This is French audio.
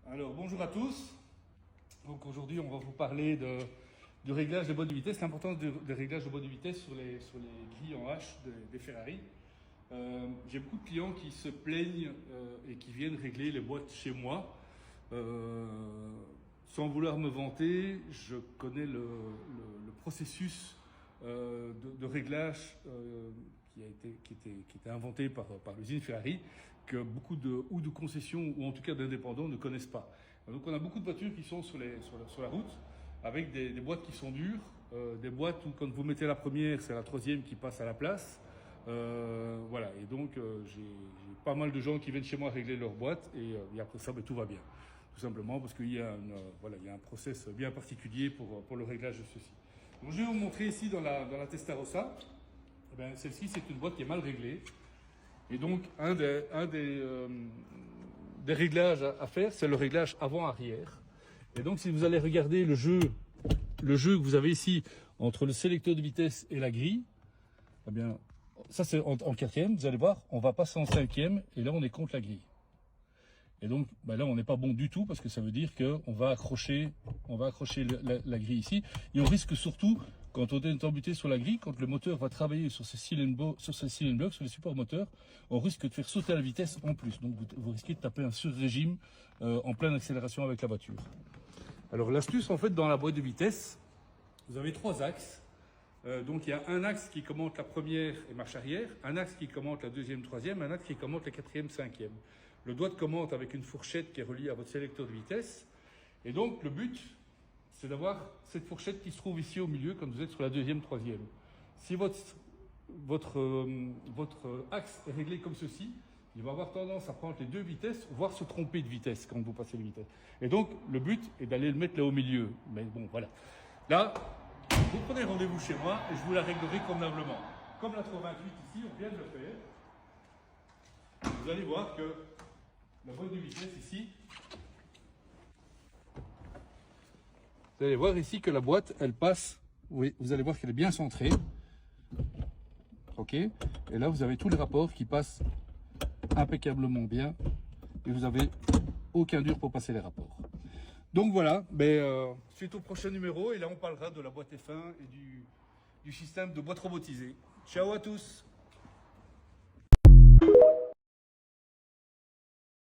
Alors bonjour à tous. Donc aujourd'hui on va vous parler du réglage de boîte de vitesse, l'importance des réglages de boîte de vitesse sur les grilles en H des Ferrari. J'ai beaucoup de clients qui se plaignent et qui viennent régler les boîtes chez moi. Sans vouloir me vanter, je connais le processus de réglage qui était inventé par l'usine Ferrari, que beaucoup de concessions ou en tout cas d'indépendants ne connaissent pas. Donc on a beaucoup de voitures qui sont sur la route avec des boîtes qui sont dures, des boîtes où quand vous mettez la première, c'est la troisième qui passe à la place. Voilà, et donc j'ai pas mal de gens qui viennent chez moi régler leurs boîtes et après ça, tout va bien. Tout simplement parce qu'il y a un process bien particulier pour le réglage de ceci. Donc je vais vous montrer ici dans la Testarossa. Celle-ci, c'est une boîte qui est mal réglée. Et donc, un des réglages à faire, c'est le réglage avant-arrière. Et donc, si vous allez regarder le jeu que vous avez ici entre le sélecteur de vitesse et la grille, eh bien, ça c'est en quatrième, vous allez voir, on va passer en cinquième et là on est contre la grille. Et donc là on n'est pas bon du tout parce que ça veut dire qu'on va accrocher la grille ici. Et on risque surtout, quand on est embuté sur la grille, quand le moteur va travailler sur ces cylindres blocs, sur les supports moteurs, on risque de faire sauter la vitesse en plus. Donc vous risquez de taper un sur-régime en pleine accélération avec la voiture. Alors l'astuce en fait dans la boîte de vitesse, vous avez trois axes. Donc il y a un axe qui commente la première et marche arrière, un axe qui commente la deuxième, troisième, un axe qui commente la quatrième, cinquième. Le doigt de commande avec une fourchette qui est reliée à votre sélecteur de vitesse. Et donc le but, c'est d'avoir cette fourchette qui se trouve ici au milieu quand vous êtes sur la deuxième, troisième. Si votre axe est réglé comme ceci, il va avoir tendance à prendre les deux vitesses, voire se tromper de vitesse quand vous passez les vitesses. Et donc le but est d'aller le mettre là au milieu. Mais bon, voilà. Là, vous prenez rendez-vous chez moi et je vous la réglerai convenablement. Comme la 328 ici, on vient de le faire. Vous allez voir que la boîte de vitesse ici, vous allez voir ici que la boîte, elle passe, oui, vous allez voir qu'elle est bien centrée. Ok. Et là, vous avez tous les rapports qui passent impeccablement bien et vous n'avez aucun dur pour passer les rapports. Donc voilà, suite au prochain numéro, et là on parlera de la boîte F1 et du système de boîte robotisée. Ciao à tous!